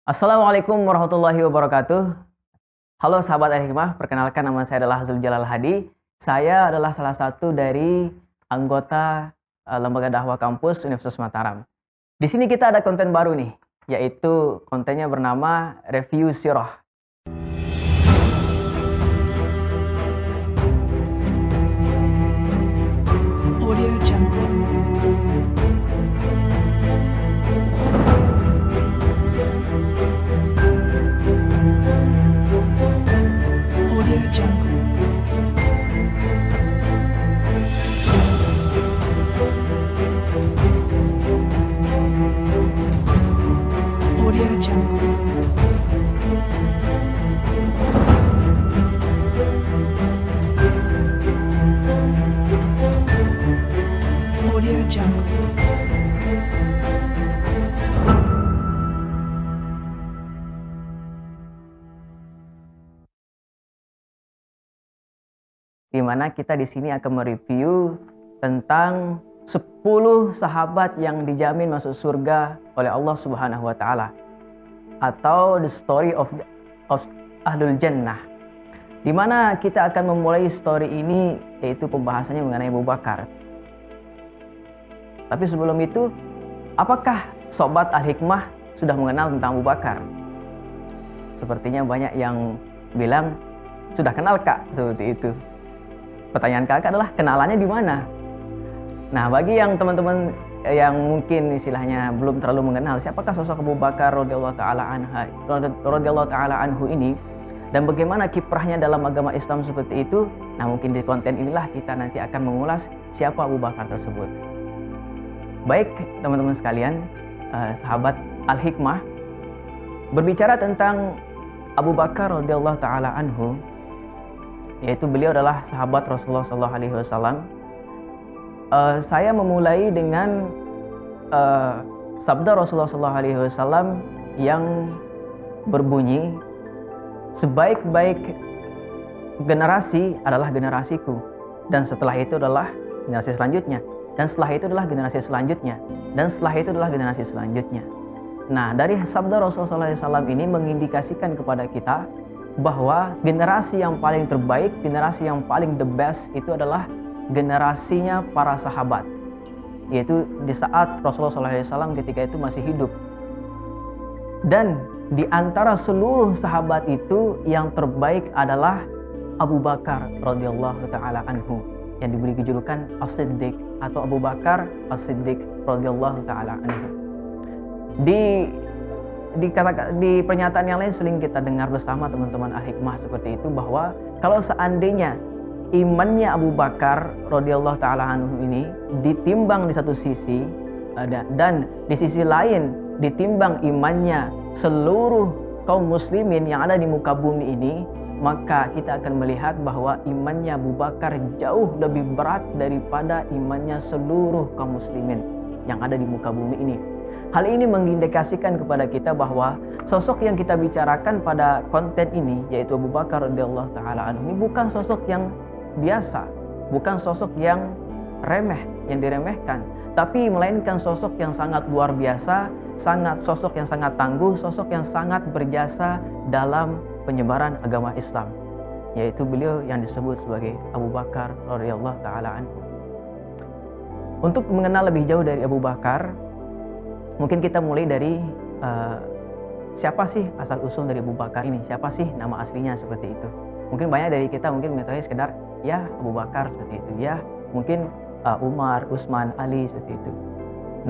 Assalamualaikum warahmatullahi wabarakatuh. Halo sahabat Al-Hikmah, perkenalkan nama saya adalah Zul Jalal Hadi. Saya adalah salah satu dari anggota Lembaga Dakwah Kampus Universitas Mataram. Di sini kita ada konten baru nih, yaitu kontennya bernama Review Sirah. Audio Jungle. Audio Jungle. Audio Jungle. Audio Jungle. Di mana kita di sini akan mereview tentang 10 sahabat yang dijamin masuk surga oleh Allah Subhanahu wa taala, atau the story of Ahlul Jannah. Di mana kita akan memulai story ini, yaitu pembahasannya mengenai Abu Bakar. Tapi sebelum itu, apakah sobat Al-Hikmah sudah mengenal tentang Abu Bakar? Sepertinya banyak yang bilang sudah kenal Kak, seperti itu. Pertanyaan kakak adalah kenalannya di mana? Nah, bagi yang teman-teman yang mungkin istilahnya belum terlalu mengenal siapakah sosok Abu Bakar radhiyallahu taala anhu ini dan bagaimana kiprahnya dalam agama Islam seperti itu, nah mungkin di konten inilah kita nanti akan mengulas siapa Abu Bakar tersebut. Baik teman-teman sekalian, sahabat Al-Hikmah, berbicara tentang Abu Bakar radhiyallahu taala anhu, yaitu beliau adalah sahabat Rasulullah SAW. Saya memulai dengan sabda Rasulullah SAW yang berbunyi, sebaik-baik generasi adalah generasiku, dan setelah itu adalah generasi selanjutnya, dan setelah itu adalah generasi selanjutnya, dan setelah itu adalah generasi selanjutnya. Nah, dari sabda Rasulullah SAW ini mengindikasikan kepada kita bahwa generasi yang paling terbaik, generasi yang paling the best itu adalah generasinya para sahabat, yaitu di saat Rasulullah SAW ketika itu masih hidup. Dan di antara seluruh sahabat itu yang terbaik adalah Abu Bakar radhiyallahu taala anhu, yang diberi kejulukan As-Siddiq atau Abu Bakar As-Siddiq radhiyallahu taala anhu. Di pernyataan yang lain sering kita dengar bersama teman-teman Al-Hikmah seperti itu, bahwa kalau seandainya imannya Abu Bakar radhiyallahu taala anhu ini ditimbang di satu sisi, dan di sisi lain ditimbang imannya seluruh kaum muslimin yang ada di muka bumi ini, maka kita akan melihat bahwa imannya Abu Bakar jauh lebih berat daripada imannya seluruh kaum muslimin yang ada di muka bumi ini. Hal ini mengindikasikan kepada kita bahwa sosok yang kita bicarakan pada konten ini, yaitu Abu Bakar radhiyallahu taala anhu, ini bukan sosok yang biasa, bukan sosok yang remeh, yang diremehkan, tapi melainkan sosok yang sangat luar biasa, sosok yang sangat tangguh, sosok yang sangat berjasa dalam penyebaran agama Islam, yaitu beliau yang disebut sebagai Abu Bakar radhiyallahu taala anhu. Untuk mengenal lebih jauh dari Abu Bakar, mungkin kita mulai dari siapa sih asal usul dari Abu Bakar ini, siapa sih nama aslinya seperti itu. Mungkin banyak dari kita mungkin mengetahui sekedar ya Abu Bakar seperti itu, ya mungkin Umar, Utsman, Ali seperti itu.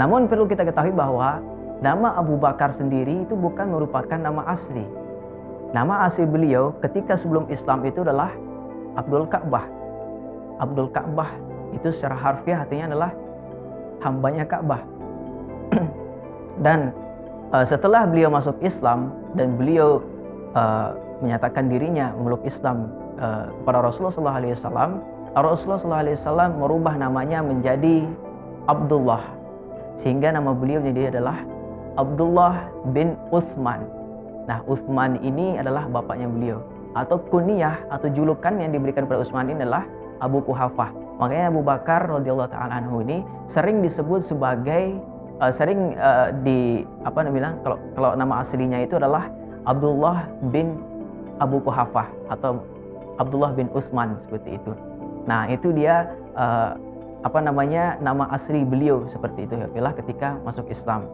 Namun perlu kita ketahui bahwa nama Abu Bakar sendiri itu bukan merupakan nama asli. Nama asli beliau ketika sebelum Islam itu adalah Abdul Ka'bah. Abdul Ka'bah itu secara harfiah artinya adalah hambanya Ka'bah. Dan setelah beliau masuk Islam dan beliau menyatakan dirinya memeluk Islam kepada Rasulullah SAW, Rasulullah SAW merubah namanya menjadi Abdullah, sehingga nama beliau menjadi adalah Abdullah bin Utsman. Nah, Utsman ini adalah bapaknya beliau, atau kunyah atau julukan yang diberikan pada Utsman ini adalah Abu Quhafah. Makanya Abu Bakar radhiyallahu taala anhu ini sering disebut sebagai sering kalau nama aslinya itu adalah Abdullah bin Abu Quhafah atau Abdullah bin Utsman seperti itu. Nah, itu dia nama asli beliau seperti itu ya ketika masuk Islam.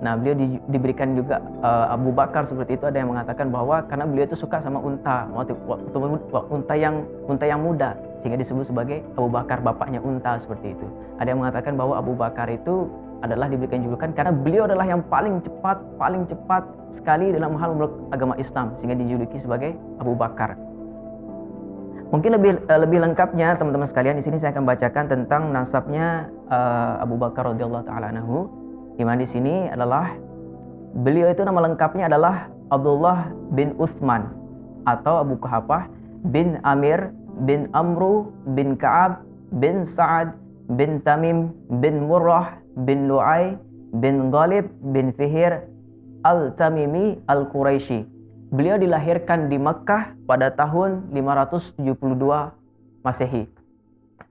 Nah, beliau diberikan juga Abu Bakar seperti itu. Ada yang mengatakan bahwa karena beliau itu suka sama unta, unta yang muda, sehingga disebut sebagai Abu Bakar, bapaknya unta seperti itu. Ada yang mengatakan bahwa Abu Bakar itu adalah diberikan julukan karena beliau adalah yang paling cepat sekali dalam hal memeluk agama Islam, sehingga dijuluki sebagai Abu Bakar. Mungkin lebih lengkapnya teman-teman sekalian, di sini saya akan bacakan tentang nasabnya Abu Bakar radhiyallahu taala anhu. Di mana di sini adalah beliau itu nama lengkapnya adalah Abdullah bin Utsman atau Abu Quhafah bin Amir bin Amru bin Ka'ab bin Sa'ad bin Tamim bin Murrah bin Lu'ay bin Ghalib bin Fihir al-Tamimi al-Quraisy. Beliau dilahirkan di Makkah pada tahun 572 Masehi.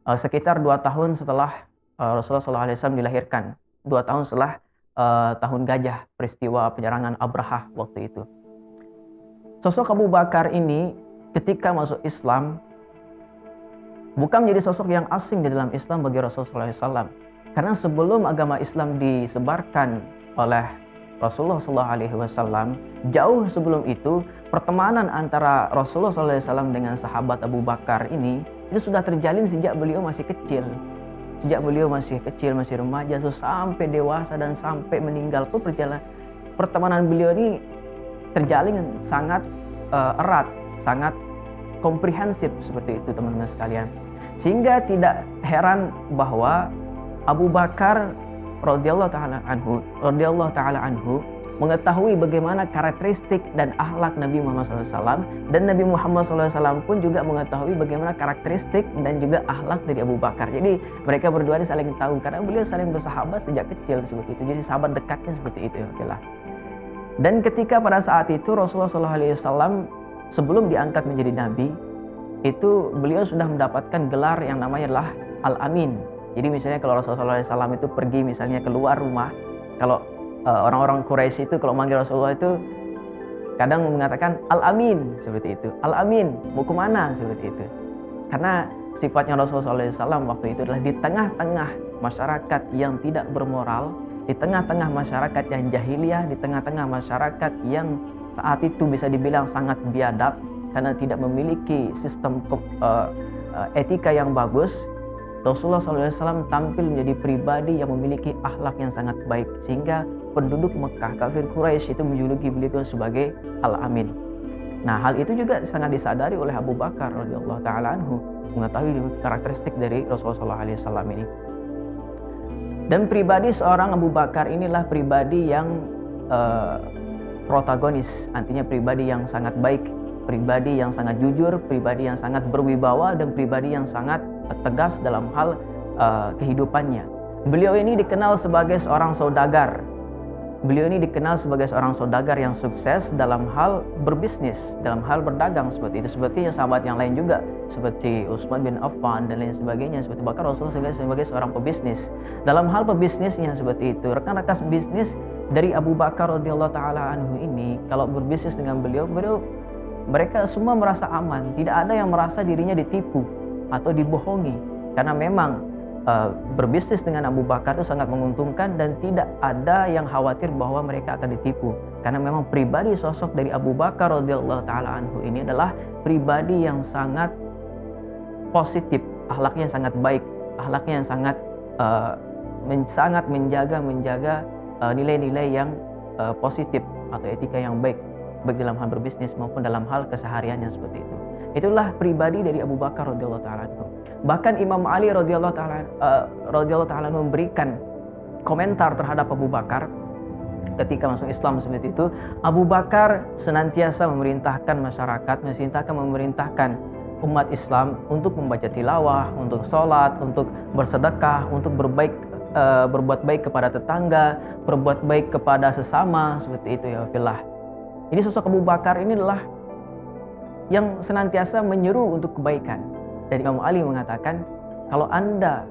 Sekitar 2 tahun setelah Rasulullah SAW dilahirkan. 2 tahun setelah tahun gajah, peristiwa penyerangan Abrahah waktu itu. Sosok Abu Bakar ini ketika masuk Islam bukan menjadi sosok yang asing di dalam Islam bagi Rasulullah SAW. Karena sebelum agama Islam disebarkan oleh Rasulullah SAW, jauh sebelum itu pertemanan antara Rasulullah SAW dengan sahabat Abu Bakar ini itu sudah terjalin sejak beliau masih kecil. Sejak beliau masih kecil, masih remaja, sampai dewasa dan sampai meninggal pun pertemanan beliau ini terjalin sangat erat, sangat komprehensif seperti itu teman-teman sekalian. Sehingga tidak heran bahwa Abu Bakar radhiyallahu taala anhu mengetahui bagaimana karakteristik dan akhlak Nabi Muhammad SAW, dan Nabi Muhammad SAW pun juga mengetahui bagaimana karakteristik dan juga akhlak dari Abu Bakar. Jadi mereka berdua ini saling tahu karena beliau saling bersahabat sejak kecil seperti itu. Jadi sahabat dekatnya seperti itu ya. Dan ketika pada saat itu Rasulullah SAW sebelum diangkat menjadi Nabi, itu beliau sudah mendapatkan gelar yang namanya adalah Al-Amin. Jadi misalnya kalau Rasulullah SAW itu pergi misalnya keluar rumah, kalau orang-orang Quraisy itu kalau manggil Rasulullah itu kadang mengatakan Al-Amin seperti itu. Al-Amin, mau kemana seperti itu. Karena sifatnya Rasulullah SAW waktu itu adalah di tengah-tengah masyarakat yang tidak bermoral, di tengah-tengah masyarakat yang jahiliyah, di tengah-tengah masyarakat yang saat itu bisa dibilang sangat biadab karena tidak memiliki sistem etika yang bagus. Rasulullah SAW tampil menjadi pribadi yang memiliki akhlak yang sangat baik, sehingga penduduk Mekah, kafir Quraisy itu menjuluki beliau sebagai Al-Amin. Nah, hal itu juga sangat disadari oleh Abu Bakar radhiyallahu taala anhu, mengetahui karakteristik dari Rasulullah SAW ini. Dan pribadi seorang Abu Bakar inilah pribadi yang protagonis, artinya pribadi yang sangat baik, pribadi yang sangat jujur, pribadi yang sangat berwibawa, dan pribadi yang sangat tegas dalam hal kehidupannya. Beliau ini dikenal sebagai seorang saudagar. Beliau ini dikenal sebagai seorang saudagar yang sukses dalam hal berbisnis, dalam hal berdagang seperti itu. Seperti sahabat yang lain juga, seperti Utsman bin Affan dan lain sebagainya. Seperti bahkan Rasulullah sebagai seorang pebisnis. Dalam hal pebisnisnya seperti itu. Rekan-rekan bisnis dari Abu Bakar radhiyallahu taala anhu ini, kalau berbisnis dengan beliau, mereka semua merasa aman. Tidak ada yang merasa dirinya ditipu atau dibohongi, karena memang berbisnis dengan Abu Bakar itu sangat menguntungkan dan tidak ada yang khawatir bahwa mereka akan ditipu, karena memang pribadi sosok dari Abu Bakar radhiyallahu taala anhu ini adalah pribadi yang sangat positif, akhlaknya sangat baik, akhlaknya yang sangat menjaga nilai-nilai yang positif atau etika yang baik dalam hal berbisnis maupun dalam hal kesehariannya seperti itu. Itulah pribadi dari Abu Bakar radhiyallahu taala anhu. Bahkan Imam Ali radhiyallahu taala memberikan komentar terhadap Abu Bakar ketika masuk Islam seperti itu. Abu Bakar senantiasa memerintahkan masyarakat, memerintahkan umat Islam untuk membaca tilawah, untuk sholat, untuk bersedekah, untuk berbuat baik kepada tetangga, berbuat baik kepada sesama seperti itu ya fillah. Ini sosok Abu Bakar ini adalah yang senantiasa menyeru untuk kebaikan. Dan Imam Ali mengatakan, kalau Anda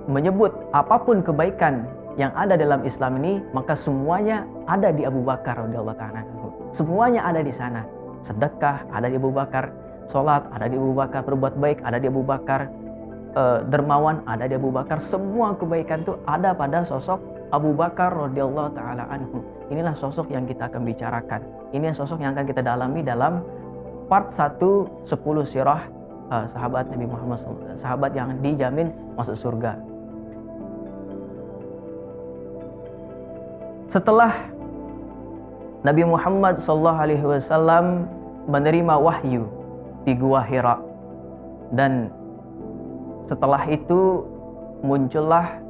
menyebut apapun kebaikan yang ada dalam Islam ini, maka semuanya ada di Abu Bakar radhiyallahu ta'ala anhu. Semuanya ada di sana. Sedekah ada di Abu Bakar, sholat ada di Abu Bakar, berbuat baik ada di Abu Bakar, dermawan ada di Abu Bakar. Semua kebaikan itu ada pada sosok Abu Bakar radhiyallahu ta'ala anhu. Inilah sosok yang kita akan bicarakan. Ini sosok yang akan kita dalami dalam part 1 10 sirah sahabat Nabi Muhammad SAW, sahabat yang dijamin masuk surga. Setelah Nabi Muhammad SAW menerima wahyu di Gua Hira, dan setelah itu muncullah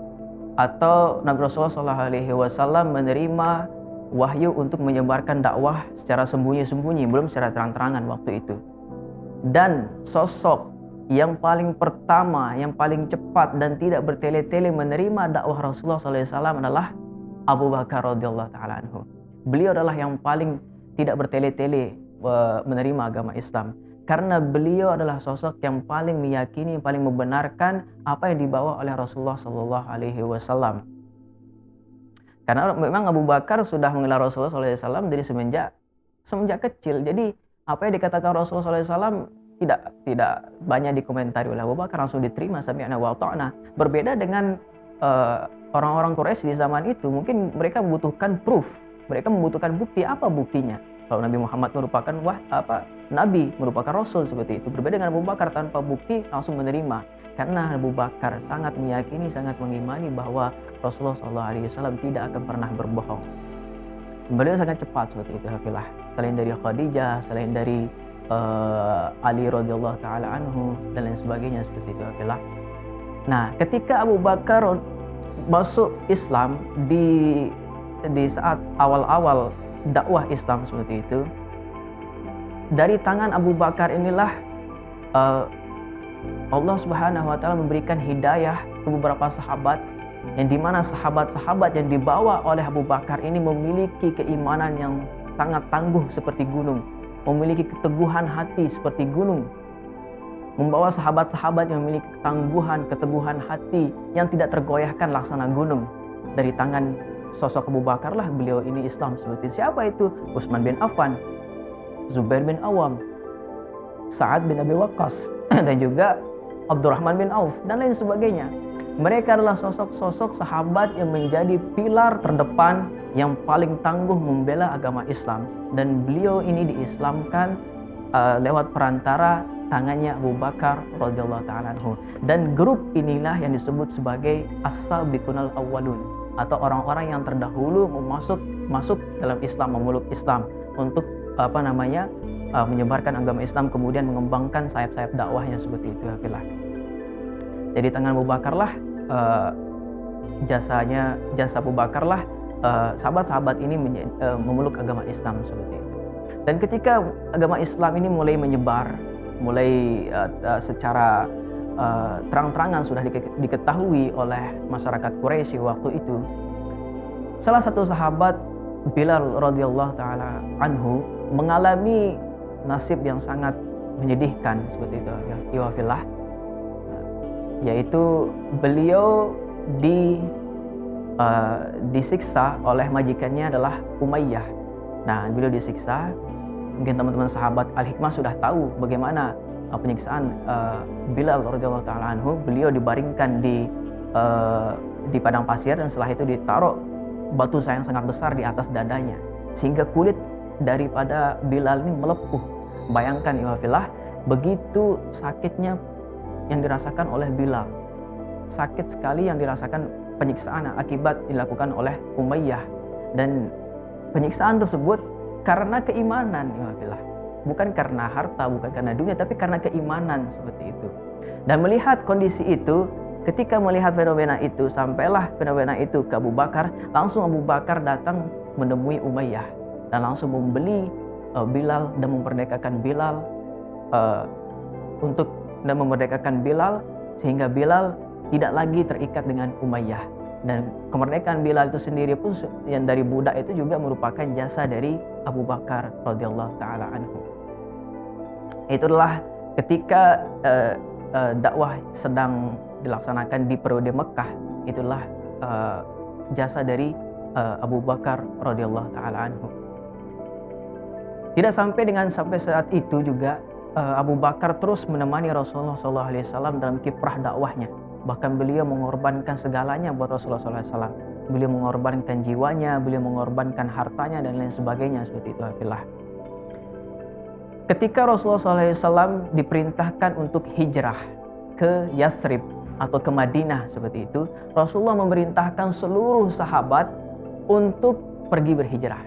atau Nabi Rasulullah SAW menerima wahyu untuk menyebarkan dakwah secara sembunyi-sembunyi, belum secara terang-terangan waktu itu. Dan sosok yang paling pertama, yang paling cepat dan tidak bertele-tele menerima dakwah Rasulullah SAW adalah Abu Bakar radhiyallahu ta'ala anhu. Beliau adalah yang paling tidak bertele-tele menerima agama Islam, karena beliau adalah sosok yang paling meyakini, yang paling membenarkan apa yang dibawa oleh Rasulullah SAW. Karena memang Abu Bakar sudah mengenal Rasulullah SAW dari semenjak kecil. Jadi apa yang dikatakan Rasulullah SAW tidak banyak dikomentari oleh Abu Bakar, langsung diterima sami'na wa ta'na. Berbeda dengan orang-orang Quraisy di zaman itu, mungkin mereka membutuhkan proof, mereka membutuhkan bukti. Apa buktinya? Kalau Nabi Muhammad merupakan nabi, merupakan rasul, seperti itu. Berbeda dengan Abu Bakar, tanpa bukti langsung menerima. Karena Abu Bakar sangat meyakini, sangat mengimani bahwa Rasulullah SAW tidak akan pernah berbohong. Beliau sangat cepat seperti itu, hafilah. Selain dari Khadijah, selain dari Ali radhiyallahu ta'ala anhu dan lain sebagainya, seperti itu, hafilah. Nah, ketika Abu Bakar masuk Islam di saat awal-awal dakwah Islam seperti itu, dari tangan Abu Bakar inilah Allah Subhanahu wa ta'ala memberikan hidayah ke beberapa sahabat, yang dimana sahabat-sahabat yang dibawa oleh Abu Bakar ini memiliki keimanan yang sangat tangguh seperti gunung, memiliki keteguhan hati seperti gunung, membawa sahabat-sahabat yang memiliki keteguhan hati yang tidak tergoyahkan laksana gunung. Dari tangan sosok Abu Bakar lah beliau ini Islam. Seperti siapa itu? Utsman bin Affan, Zubair bin Awam, Sa'ad bin Abi Waqqas, dan juga Abdurrahman bin Auf, dan lain sebagainya. Mereka adalah sosok-sosok sahabat yang menjadi pilar terdepan yang paling tangguh membela agama Islam. Dan beliau ini diislamkan lewat perantara tangannya Abu Bakar radhiyallahu ta'ala anhu. Dan grup inilah yang disebut sebagai as-sabiqunal awwalun, atau orang-orang yang terdahulu masuk dalam Islam, memeluk Islam untuk menyebarkan agama Islam, kemudian mengembangkan sayap-sayap dakwahnya, seperti itu, hafilah. Jadi tangan Abu Bakar lah jasa Abu Bakar lah sahabat-sahabat ini memeluk agama Islam, seperti itu. Dan ketika agama Islam ini mulai menyebar, mulai secara terang-terangan sudah diketahui oleh masyarakat Quraisy waktu itu, salah satu sahabat Bilal radhiyallahu ta'ala anhu mengalami nasib yang sangat menyedihkan, seperti itu, ya fillah, yaitu beliau disiksa oleh majikannya adalah Umayyah. Nah, beliau disiksa. Mungkin teman-teman sahabat Al-Hikmah sudah tahu bagaimana penyiksaan Bilal radhiyallahu ta'ala anhu. Beliau dibaringkan di padang pasir, dan setelah itu ditaruh batu yang sangat besar di atas dadanya, sehingga kulit daripada Bilal ini melepuh. Bayangkan ya fillah, begitu sakitnya yang dirasakan oleh Bilal. Sakit sekali yang dirasakan penyiksaan akibat dilakukan oleh Umayyah. Dan penyiksaan tersebut karena keimanan, ya fillah. Bukan karena harta, bukan karena dunia, tapi karena keimanan, seperti itu. Dan melihat kondisi itu, ketika melihat fenomena itu, sampailah fenomena itu ke Abu Bakar, langsung Abu Bakar datang menemui Umayyah dan langsung membeli Bilal dan memerdekakan Bilal dan memerdekakan Bilal, sehingga Bilal tidak lagi terikat dengan Umayyah. Dan kemerdekaan Bilal itu sendiri pun yang dari budak itu juga merupakan jasa dari Abu Bakar radhiyallahu ta'ala anhu. Itulah ketika dakwah sedang dilaksanakan di periode Mekah. Itulah jasa dari Abu Bakar radhiyallahu taala anhu. Tidak sampai saat itu juga Abu Bakar terus menemani Rasulullah SAW dalam kiprah dakwahnya. Bahkan beliau mengorbankan segalanya buat Rasulullah SAW. Beliau mengorbankan jiwanya, beliau mengorbankan hartanya dan lain sebagainya seperti itu. Ketika Rasulullah SAW diperintahkan untuk hijrah ke Yathrib atau ke Madinah seperti itu, Rasulullah memerintahkan seluruh sahabat untuk pergi berhijrah.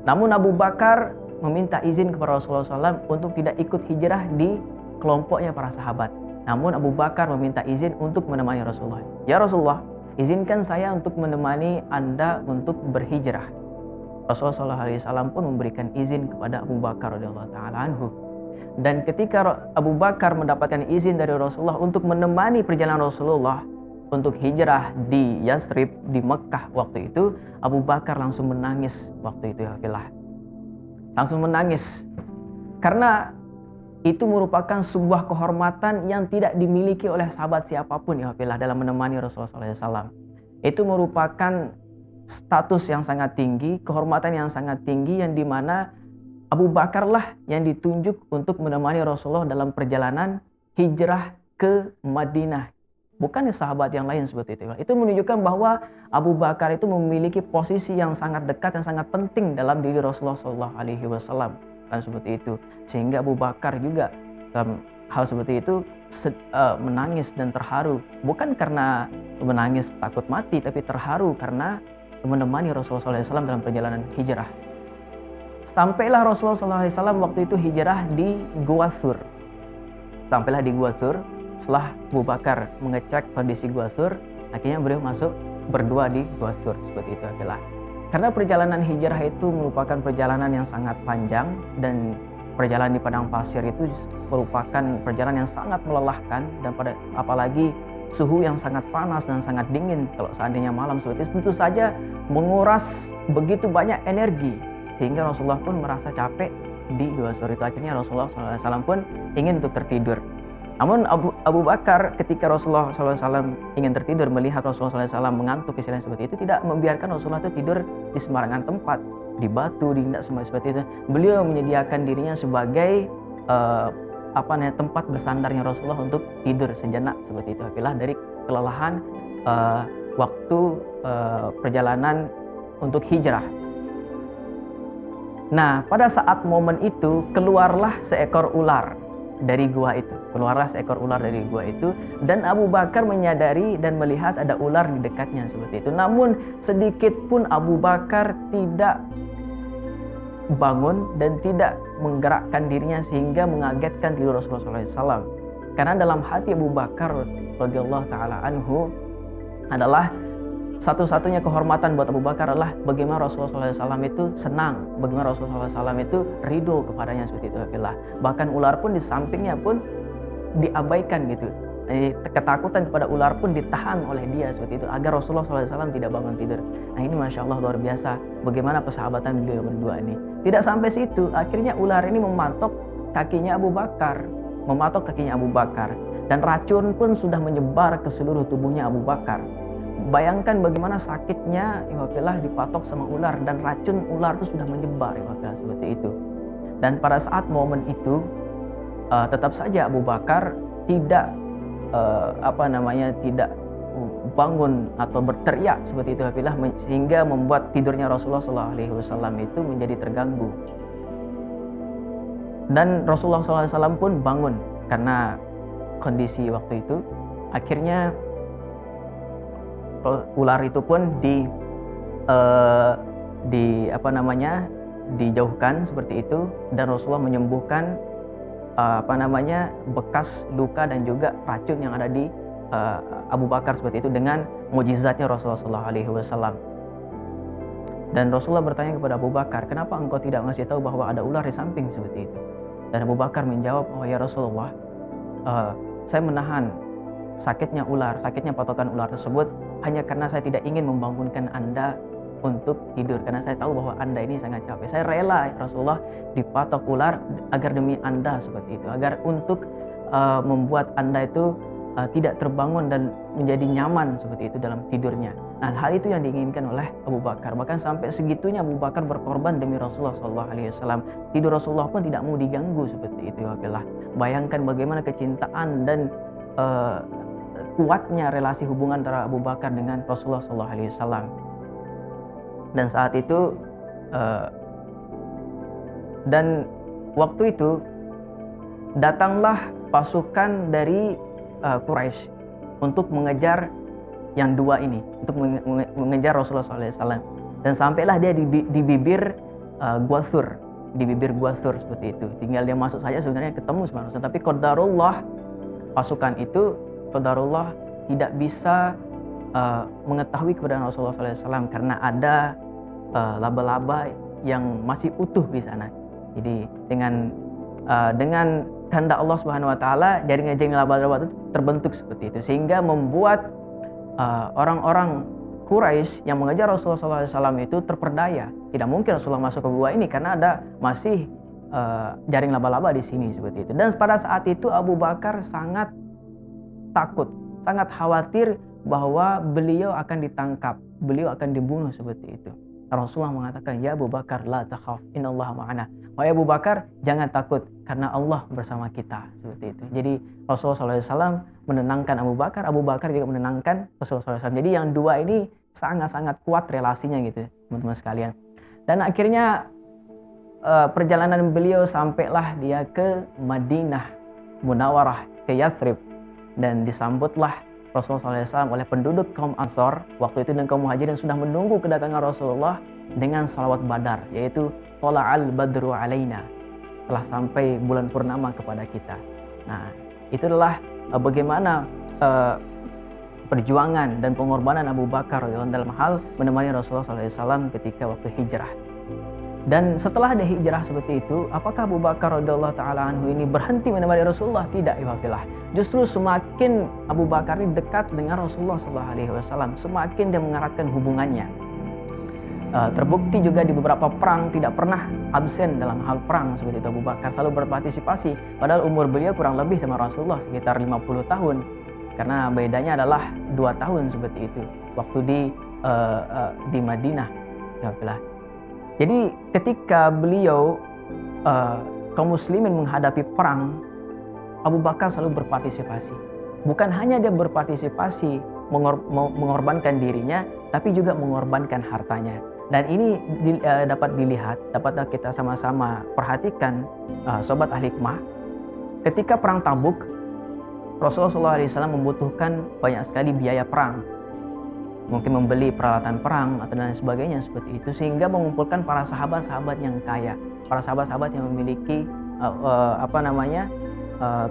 Namun Abu Bakar meminta izin kepada Rasulullah SAW untuk tidak ikut hijrah di kelompoknya para sahabat. Namun Abu Bakar meminta izin untuk menemani Rasulullah. Ya Rasulullah, izinkan saya untuk menemani Anda untuk berhijrah. Rasulullah SAW pun memberikan izin kepada Abu Bakar radhiyallahu taala anhu. Dan ketika Abu Bakar mendapatkan izin dari Rasulullah untuk menemani perjalanan Rasulullah untuk hijrah di Yathrib, di Mekah waktu itu, Abu Bakar langsung menangis waktu itu. Langsung menangis karena itu merupakan sebuah kehormatan yang tidak dimiliki oleh sahabat siapapun dalam menemani Rasulullah SAW. Itu merupakan status yang sangat tinggi, kehormatan yang sangat tinggi, yang dimana Abu Bakar lah yang ditunjuk untuk menemani Rasulullah dalam perjalanan hijrah ke Madinah, bukan sahabat yang lain seperti itu. Itu menunjukkan bahwa Abu Bakar itu memiliki posisi yang sangat dekat, yang sangat penting dalam diri Rasulullah SAW dan seperti itu. Sehingga Abu Bakar juga dalam hal seperti itu menangis dan terharu, bukan karena menangis takut mati, tapi terharu karena menemani Rasulullah SAW dalam perjalanan hijrah. Sampailah Rasulullah SAW waktu itu hijrah di Gua Thur. Sampailah di Gua Thur. Setelah Abu Bakar mengecek kondisi Gua Thur, akhirnya beliau masuk berdua di Gua Thur seperti itu. Karena perjalanan hijrah itu merupakan perjalanan yang sangat panjang, dan perjalanan di padang pasir itu merupakan perjalanan yang sangat melelahkan, dan apalagi suhu yang sangat panas dan sangat dingin. Kalau seandainya malam seperti itu, tentu saja menguras begitu banyak energi, sehingga Rasulullah pun merasa capek di Gua Thur itu. Akhirnya Rasulullah SAW pun ingin untuk tertidur. Namun Abu Bakar ketika Rasulullah SAW ingin tertidur, melihat Rasulullah SAW mengantuk istilahnya seperti itu, tidak membiarkan Rasulullah itu tidur di sembarangan tempat, di batu, di indak seperti itu. Beliau menyediakan dirinya sebagai tempat bersandarnya Rasulullah untuk tidur sejenak seperti itu. Dari kelelahan waktu perjalanan untuk hijrah. Nah, pada saat momen itu keluarlah seekor ular dari gua itu. Dan Abu Bakar menyadari dan melihat ada ular di dekatnya seperti itu. Namun sedikit pun Abu Bakar tidak bangun dan tidak menggerakkan dirinya sehingga mengagetkan diri Rasulullah SAW. Karena dalam hati Abu Bakar radhiyallahu taala anhu adalah satu-satunya kehormatan buat Abu Bakar adalah bagaimana Rasulullah SAW itu senang, bagaimana Rasulullah SAW itu ridho kepadanya seperti itu. Bahkan ular pun di sampingnya pun diabaikan gitu. Ketakutan kepada ular pun ditahan oleh dia seperti itu, agar Rasulullah SAW tidak bangun tidur. Nah, ini Masya Allah luar biasa bagaimana persahabatan beliau berdua ini. Tidak sampai situ, akhirnya ular ini mematok kakinya Abu Bakar, dan racun pun sudah menyebar ke seluruh tubuhnya Abu Bakar. Bayangkan bagaimana sakitnya dipatok sama ular, dan racun ular itu sudah menyebar seperti itu. Dan pada saat momen itu tetap saja Abu Bakar tidak tidak bangun atau berteriak seperti itu, sehingga membuat tidurnya Rasulullah SAW itu menjadi terganggu. Dan Rasulullah SAW pun bangun karena kondisi waktu itu. Akhirnya ular itu pun dijauhkan seperti itu, dan Rasulullah menyembuhkan bekas luka dan juga racun yang ada di Abu Bakar seperti itu dengan mukjizatnya Rasulullah SAW. Dan Rasulullah bertanya kepada Abu Bakar, kenapa engkau tidak ngasih tahu bahwa ada ular di samping seperti itu? Dan Abu Bakar menjawab, oh ya Rasulullah, saya menahan sakitnya patokan ular tersebut hanya karena saya tidak ingin membangunkan Anda untuk tidur, karena saya tahu bahwa Anda ini sangat capek. Saya rela Rasulullah dipatok ular agar demi Anda seperti itu, agar untuk membuat Anda itu tidak terbangun dan menjadi nyaman seperti itu dalam tidurnya. Nah, hal itu yang diinginkan oleh Abu Bakar. Bahkan sampai segitunya Abu Bakar berkorban demi Rasulullah SAW. Tidur Rasulullah pun tidak mau diganggu seperti itu. Ya, bayangkan bagaimana kecintaan dan kuatnya relasi hubungan antara Abu Bakar dengan Rasulullah SAW. Dan saat itu dan waktu itu datanglah pasukan dari Quraisy untuk mengejar yang dua ini, untuk mengejar Rasulullah SAW. Dan sampailah dia di bibir Gwathur, di bibir Gwathur seperti itu. Tinggal dia masuk saja sebenarnya ketemu sama Rasulullah. Tapi qadarullah, pasukan itu qadarullah tidak bisa mengetahui keberadaan Rasulullah SAW karena ada laba-laba yang masih utuh di sana. Jadi dengan kehendak Allah Subhanahu wa taala, jaring-jaring laba-laba itu terbentuk seperti itu, sehingga membuat orang-orang Quraisy yang mengejar Rasulullah SAW itu terperdaya. Tidak mungkin Rasulullah masuk ke gua ini karena ada masih jaring laba-laba di sini seperti itu. Dan pada saat itu Abu Bakar sangat takut, sangat khawatir bahwa beliau akan ditangkap, beliau akan dibunuh seperti itu. Rasulullah mengatakan, "Ya Abu Bakar, la takhaf, innallaha ma'ana." Wahai Abu Bakar, jangan takut karena Allah bersama kita, seperti itu. Jadi Rasulullah SAW menenangkan Abu Bakar juga menenangkan Rasulullah SAW. Jadi yang dua ini sangat-sangat kuat relasinya gitu, teman-teman sekalian. Dan akhirnya perjalanan beliau sampailah dia ke Madinah Munawwarah, ke Yathrib, dan disambutlah Rasulullah SAW oleh penduduk kaum Ansor waktu itu dan kaum Muhajirin sudah menunggu kedatangan Rasulullah dengan salawat Badar, yaitu Tola'al Badru Alaina, telah sampai bulan purnama kepada kita. Nah, itu adalah bagaimana perjuangan dan pengorbanan Abu Bakar dalam hal menemani Rasulullah SAW ketika waktu hijrah. Dan setelah dia hijrah seperti itu, apakah Abu Bakar radhiyallahu taala anhu ini berhenti menemani Rasulullah? Tidak, ikhwafillah. Justru semakin Abu Bakar ini dekat dengan Rasulullah SAW, semakin dia mengeratkan hubungannya. Terbukti juga di beberapa perang tidak pernah absen dalam hal perang seperti itu. Abu Bakar selalu berpartisipasi, padahal umur beliau kurang lebih sama Rasulullah sekitar 50 tahun. Karena bedanya adalah 2 tahun seperti itu waktu di Madinah. Ikhwafillah. Jadi ketika beliau kaum muslimin menghadapi perang, Abu Bakar selalu berpartisipasi. Bukan hanya dia berpartisipasi mengorbankan dirinya, tapi juga mengorbankan hartanya. Dan ini dapat dilihat, dapat kita sama-sama perhatikan, sobat ahli hikmah. Ketika perang Tabuk, Rasulullah SAW membutuhkan banyak sekali biaya perang. Mungkin membeli peralatan perang atau dan sebagainya seperti itu, sehingga mengumpulkan para sahabat-sahabat yang kaya, para sahabat-sahabat yang memiliki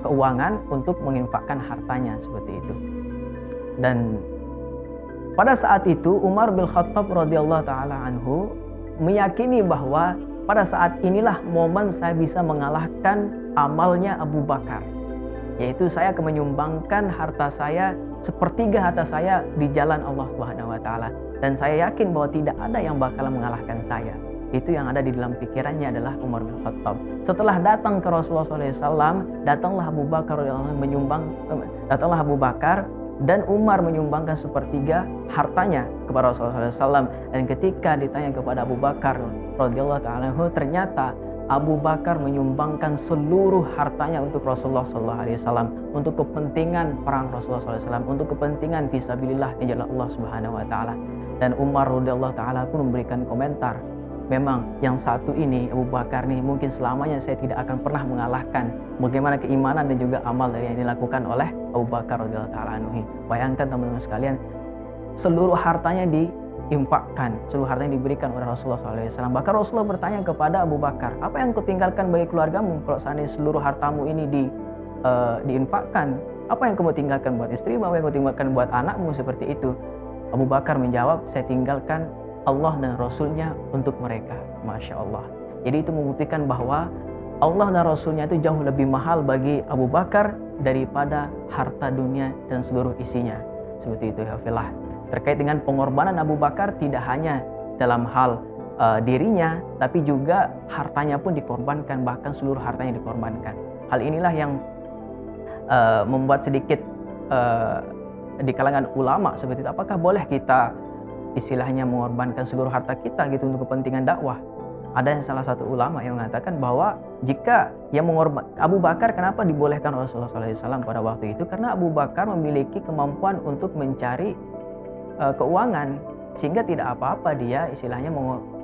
keuangan untuk menginfakkan hartanya seperti itu. Dan pada saat itu Umar bin Khattab radhiyallahu taala anhu meyakini bahwa pada saat inilah momen saya bisa mengalahkan amalnya Abu Bakar, yaitu saya akan menyumbangkan harta saya, sepertiga harta saya di jalan Allah Subhanahu wa taala, dan saya yakin bahwa tidak ada yang bakal mengalahkan saya. Itu yang ada di dalam pikirannya adalah Umar bin Khattab. Setelah datang ke Rasulullah SAW, datanglah Abu Bakar dan Umar menyumbangkan sepertiga hartanya kepada Rasulullah SAW. Dan ketika ditanya kepada Abu Bakar radhiyallahu ta'ala anhu, ternyata Abu Bakar menyumbangkan seluruh hartanya untuk Rasulullah SAW, untuk kepentingan perang Rasulullah SAW, untuk kepentingan fisabilillah di jalan Allah Subhanahu wa taala. Dan Umar radhiyallahu taala pun memberikan komentar, memang yang satu ini Abu Bakar nih mungkin selamanya saya tidak akan pernah mengalahkan bagaimana keimanan dan juga amal dari yang dilakukan oleh Abu Bakar radhiyallahu taala anhu. Bayangkan teman-teman sekalian, seluruh hartanya diinfakkan, seluruh hartanya diberikan oleh Rasulullah SAW. Bahkan Rasulullah bertanya kepada Abu Bakar, apa yang kau tinggalkan bagi keluargamu kalau seandainya seluruh hartamu ini diinfakkan? Apa yang kamu tinggalkan buat istrimu? Apa yang kau tinggalkan buat anakmu? Seperti itu. Abu Bakar menjawab, saya tinggalkan Allah dan Rasulnya untuk mereka. Masya Allah. Jadi itu membuktikan bahwa Allah dan Rasulnya itu jauh lebih mahal bagi Abu Bakar daripada harta dunia dan seluruh isinya. Seperti itu ya filah. Terkait dengan pengorbanan Abu Bakar tidak hanya dalam hal dirinya, tapi juga hartanya pun dikorbankan, bahkan seluruh hartanya dikorbankan. Hal inilah yang membuat sedikit di kalangan ulama seperti itu, apakah boleh kita istilahnya mengorbankan seluruh harta kita gitu untuk kepentingan dakwah? Ada yang salah satu ulama yang mengatakan bahwa jika yang Abu Bakar, kenapa dibolehkan Rasulullah SAW pada waktu itu? Karena Abu Bakar memiliki kemampuan untuk mencari keuangan, sehingga tidak apa-apa dia istilahnya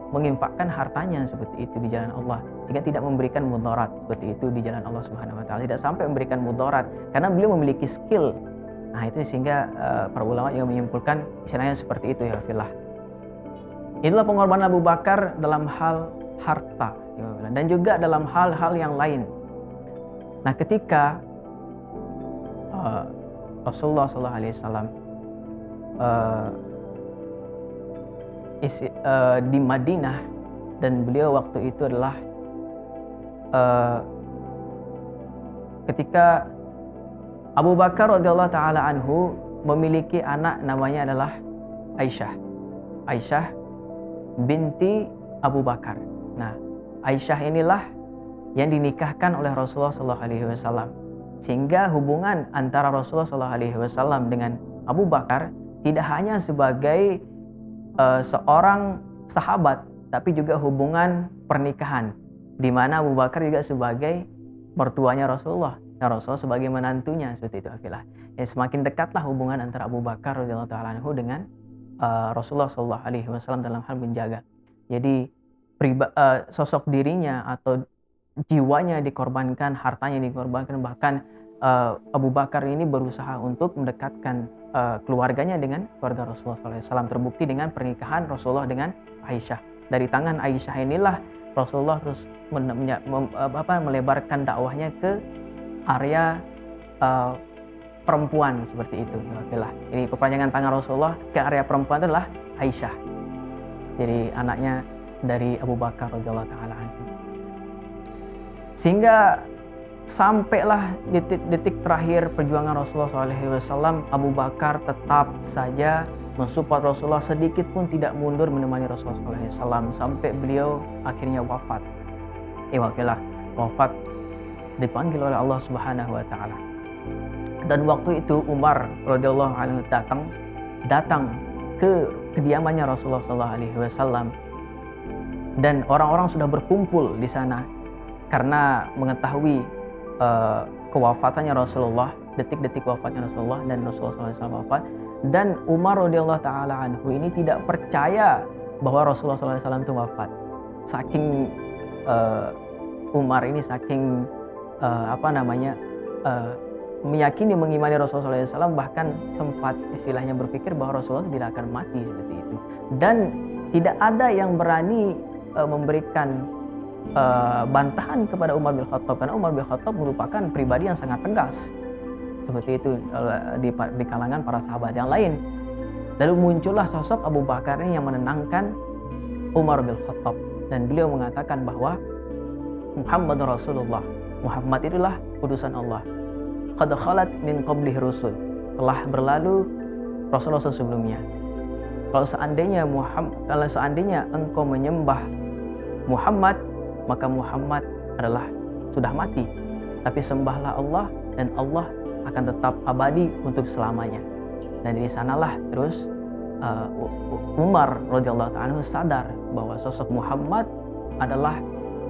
menginfakkan hartanya seperti itu di jalan Allah, sehingga tidak memberikan mudarat seperti itu di jalan Allah Subhanahu wa taala, tidak sampai memberikan mudarat karena beliau memiliki skill. Nah, itu sehingga para ulama juga menyimpulkan istilahnya seperti itu ya fillah. Itulah pengorbanan Abu Bakar dalam hal harta dan juga dalam hal-hal yang lain. Nah, ketika Rasulullah SAW di Madinah, dan beliau waktu itu adalah ketika Abu Bakar radhiyallahu taala anhu memiliki anak namanya adalah Aisyah binti Abu Bakar. Nah, Aisyah inilah yang dinikahkan oleh Rasulullah SAW, sehingga hubungan antara Rasulullah SAW dengan Abu Bakar tidak hanya sebagai seorang sahabat, tapi juga hubungan pernikahan, di mana Abu Bakar juga sebagai mertuanya Rasulullah dan Rasulullah sebagai menantunya seperti itu akhirnya. Ya, semakin dekatlah hubungan antara Abu Bakar radhiyallahu taala anhu dengan Rasulullah SAW dalam hal menjaga. Jadi sosok dirinya atau jiwanya dikorbankan, hartanya dikorbankan, bahkan Abu Bakar ini berusaha untuk mendekatkan keluarganya dengan keluarga Rasulullah SAW. Terbukti dengan pernikahan Rasulullah dengan Aisyah. Dari tangan Aisyah inilah Rasulullah terus melebarkan dakwahnya ke area perempuan seperti itu. Jadi kepanjangan tangan Rasulullah ke area perempuan itu adalah Aisyah. Jadi anaknya dari Abu Bakar radhiyallahu taala anhu. Sehingga sampailah detik-detik terakhir perjuangan Rasulullah SAW, Abu Bakar tetap saja mensupport Rasulullah, sedikit pun tidak mundur menemani Rasulullah SAW sampai beliau akhirnya wafat. Wafat dipanggil oleh Allah Subhanahu wa taala. Dan waktu itu Umar radhiyallahu anhu datang ke kediamannya Rasulullah SAW, dan orang-orang sudah berkumpul di sana karena mengetahui kewafatannya Rasulullah, detik-detik wafatnya Rasulullah, dan Rasulullah SAW wafat. Dan Umar radhiyallahu taala anhu ini tidak percaya bahwa Rasulullah SAW itu wafat. Saking Umar ini saking meyakini, mengimani Rasulullah SAW, bahkan sempat istilahnya berpikir bahwa Rasulullah tidak akan mati seperti itu. Dan tidak ada yang berani memberikan bantahan kepada Umar bin Khattab, karena Umar bin Khattab merupakan pribadi yang sangat tegas seperti itu di kalangan para sahabat yang lain. Lalu muncullah sosok Abu Bakar ini yang menenangkan Umar bin Khattab, dan beliau mengatakan bahwa Muhammad Rasulullah, Muhammad itulah utusan Allah. Qad khalat min qablihi rusul, telah berlalu Rasulullah sebelumnya. Kalau seandainya engkau menyembah Muhammad, maka Muhammad adalah sudah mati. Tapi sembahlah Allah, dan Allah akan tetap abadi untuk selamanya. Dan dari sanalah terus Umar radhiyallahu ta'ala sadar bahwa sosok Muhammad adalah,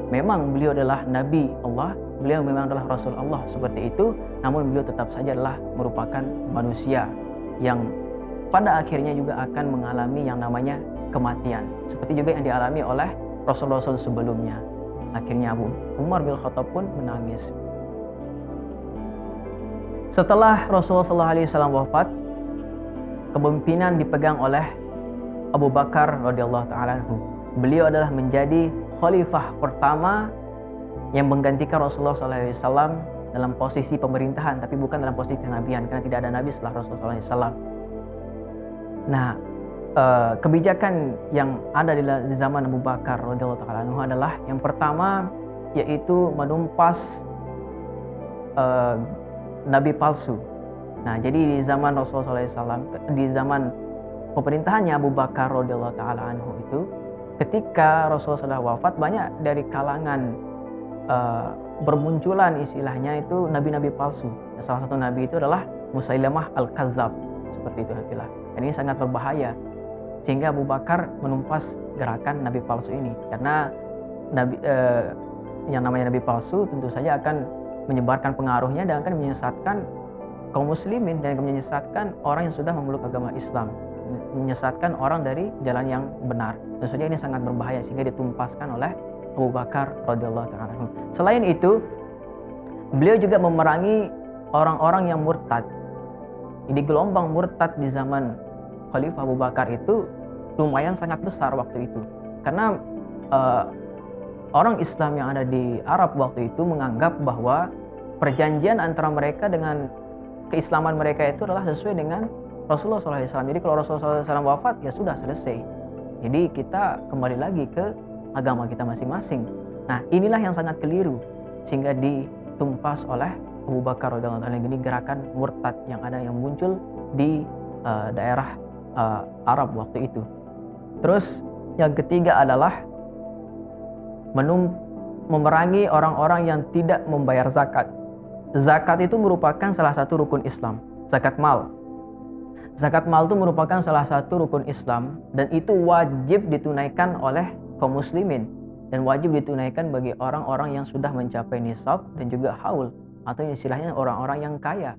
memang beliau adalah Nabi Allah, beliau memang adalah Rasul Allah seperti itu, namun beliau tetap saja adalah merupakan manusia yang pada akhirnya juga akan mengalami yang namanya kematian, seperti juga yang dialami oleh Rasul-Rasul sebelumnya. Akhirnya Umar bin Khattab pun menangis. Setelah Rasulullah SAW wafat, kepemimpinan dipegang oleh Abu Bakar radhiyallahu ta'ala anhu. Beliau adalah menjadi khalifah pertama yang menggantikan Rasulullah SAW dalam posisi pemerintahan, tapi bukan dalam posisi kenabian, karena tidak ada nabi setelah Rasulullah SAW. Nah, kebijakan yang ada di zaman Abu Bakar radhiyallahu ta'ala anhu adalah yang pertama, yaitu menumpas nabi palsu. Nah, jadi di zaman Rasulullah SAW, di zaman pemerintahannya Abu Bakar radhiyallahu ta'ala anhu itu, ketika Rasulullah sudah wafat, banyak dari kalangan bermunculan istilahnya itu nabi-nabi palsu. Salah satu nabi itu adalah Musailamah al-Kadzab, seperti itu Hafizah. Dan ini sangat berbahaya, sehingga Abu Bakar menumpas gerakan nabi palsu ini, karena yang namanya nabi palsu tentu saja akan menyebarkan pengaruhnya dan akan menyesatkan kaum muslimin dan menyesatkan orang yang sudah memeluk agama Islam, menyesatkan orang dari jalan yang benar. Tentu saja ini sangat berbahaya, sehingga ditumpaskan oleh Abu Bakar radhiyallahu ta'ala anhu. Selain itu, beliau juga memerangi orang-orang yang murtad. Jadi gelombang murtad di zaman Khalifah Abu Bakar itu lumayan sangat besar waktu itu, karena orang Islam yang ada di Arab waktu itu menganggap bahwa perjanjian antara mereka dengan keislaman mereka itu adalah sesuai dengan Rasulullah SAW. Jadi kalau Rasulullah SAW wafat, ya sudah selesai. Jadi kita kembali lagi ke agama kita masing-masing. Nah, inilah yang sangat keliru, sehingga ditumpas oleh Abu Bakar radhiyallahu anhu. Ini gerakan murtad yang muncul di daerah Arab waktu itu. Terus yang ketiga adalah memerangi orang-orang yang tidak membayar zakat. Zakat itu merupakan salah satu rukun Islam. Zakat mal. Zakat mal itu merupakan salah satu rukun Islam, dan itu wajib ditunaikan oleh kaum muslimin, dan wajib ditunaikan bagi orang-orang yang sudah mencapai nisab dan juga haul, atau istilahnya orang-orang yang kaya.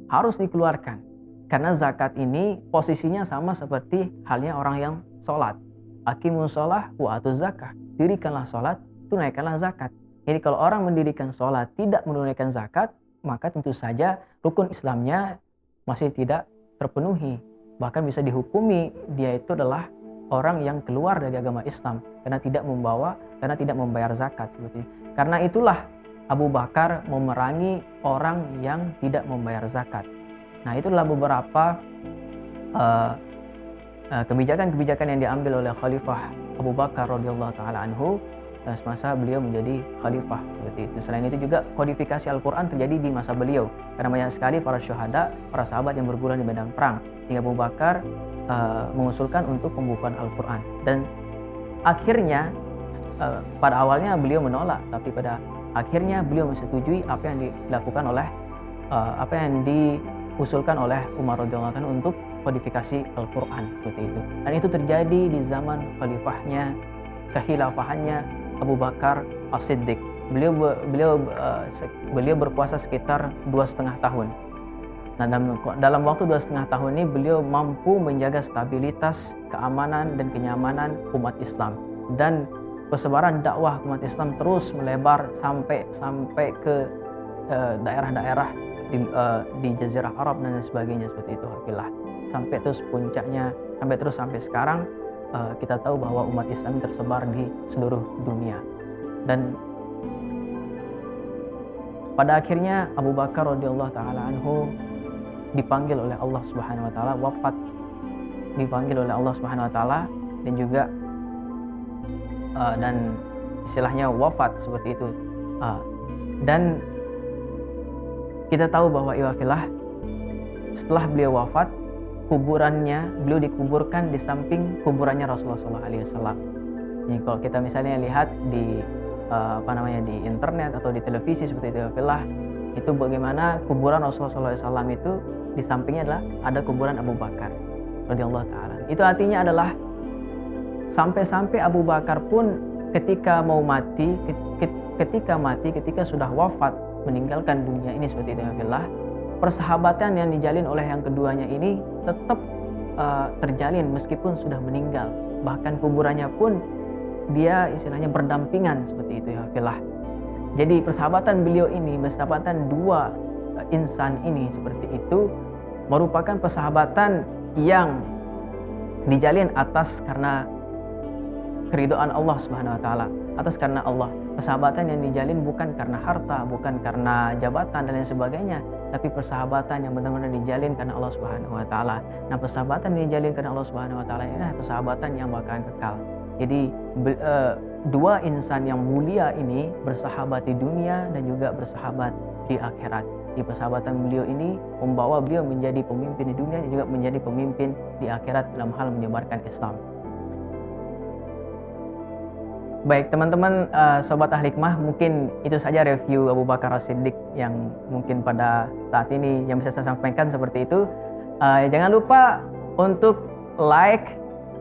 Harus dikeluarkan, karena zakat ini posisinya sama seperti halnya orang yang sholat. Aqimus sholah wa atuz zakah. Dirikanlah sholat, tunaikanlah zakat. Jadi kalau orang mendirikan sholat tidak menunaikan zakat, maka tentu saja rukun Islamnya masih tidak terpenuhi. Bahkan bisa dihukumi dia itu adalah orang yang keluar dari agama Islam karena tidak membayar zakat seperti itu. Karena itulah Abu Bakar memerangi orang yang tidak membayar zakat. Nah, itulah beberapa kebijakan-kebijakan yang diambil oleh Khalifah Abu Bakar radhiyallahu taala anhu semasa beliau menjadi khalifah seperti itu. Selain itu juga kodifikasi Al-Quran terjadi di masa beliau, karena banyak sekali para syuhada, para sahabat yang bergulir di medan perang, sehingga Abu Bakar mengusulkan untuk pembukuan Al-Quran. Dan akhirnya pada awalnya beliau menolak, tapi pada akhirnya beliau menyetujui apa yang dilakukan oleh apa yang diusulkan oleh Umar radhiyallahu anhu untuk kodifikasi Al-Quran seperti itu. Dan itu terjadi di zaman kehilafahannya Abu Bakar As-Siddiq. Beliau berkuasa sekitar 2,5 tahun. Nah, dalam waktu 2,5 tahun ini beliau mampu menjaga stabilitas, keamanan dan kenyamanan umat Islam, dan persebaran dakwah umat Islam terus melebar sampai ke daerah-daerah di Jazirah Arab dan sebagainya seperti itu. Alhamdulillah, sampai terus puncaknya, sampai sekarang kita tahu bahwa umat Islam tersebar di seluruh dunia. Dan pada akhirnya Abu Bakar radhiyallahu taala anhu dipanggil oleh Allah Subhanahu wa taala, dipanggil oleh Allah Subhanahu wa taala, dan juga dan istilahnya wafat seperti itu. Dan kita tahu bahwa iwafillah, setelah beliau wafat, beliau dikuburkan di samping kuburannya Rasulullah SAW. Jadi kalau kita misalnya lihat di di internet atau di televisi seperti itu, itu bagaimana kuburan Rasulullah SAW itu di sampingnya adalah ada kuburan Abu Bakar radhiyallahu taala. Itu artinya adalah sampai-sampai Abu Bakar pun ketika sudah wafat, meninggalkan dunia ini seperti itu, persahabatan yang dijalin oleh yang keduanya ini tetap terjalin meskipun sudah meninggal. Bahkan kuburannya pun dia istilahnya berdampingan seperti itu, ya. Jadi persahabatan beliau ini, persahabatan dua insan ini seperti itu, merupakan persahabatan yang dijalin atas karena keridhaan Allah Subhanahu wa taala, atas karena Allah. Persahabatan yang dijalin bukan karena harta, bukan karena jabatan dan lain sebagainya, tapi persahabatan yang benar-benar dijalin karena Allah Subhanahu wa taala. Nah, persahabatan yang dijalin karena Allah Subhanahu wa taala ini adalah persahabatan yang bakalan kekal. Jadi dua insan yang mulia ini bersahabat di dunia dan juga bersahabat di akhirat. Di persahabatan beliau ini membawa beliau menjadi pemimpin di dunia dan juga menjadi pemimpin di akhirat dalam hal menyebarkan Islam. Baik teman-teman, Sobat Ahli Hikmah, mungkin itu saja review Abu Bakar As-Siddiq yang mungkin pada saat ini yang bisa saya sampaikan seperti itu. Jangan lupa untuk like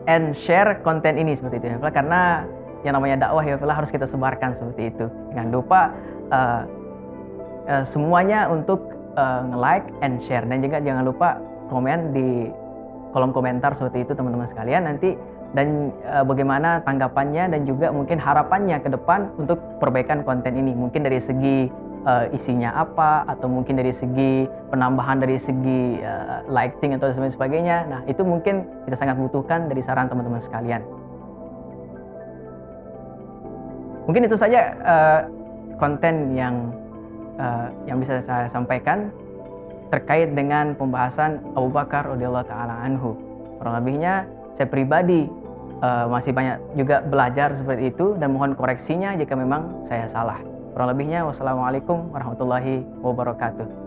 and share konten ini seperti itu ya, karena yang namanya dakwah ya harus kita sebarkan seperti itu. Jangan lupa semuanya untuk nge-like and share, dan juga jangan lupa komen di kolom komentar seperti itu teman-teman sekalian nanti, dan bagaimana tanggapannya dan juga mungkin harapannya ke depan untuk perbaikan konten ini, mungkin dari segi isinya apa, atau mungkin dari segi penambahan dari segi lighting atau sebagainya. Nah, itu mungkin kita sangat butuhkan dari saran teman-teman sekalian. Mungkin itu saja konten yang bisa saya sampaikan terkait dengan pembahasan Abu Bakar radhiyallahu taala anhu. Kurang lebihnya saya pribadi masih banyak juga belajar seperti itu, dan mohon koreksinya jika memang saya salah. Kurang lebihnya, wassalamualaikum warahmatullahi wabarakatuh.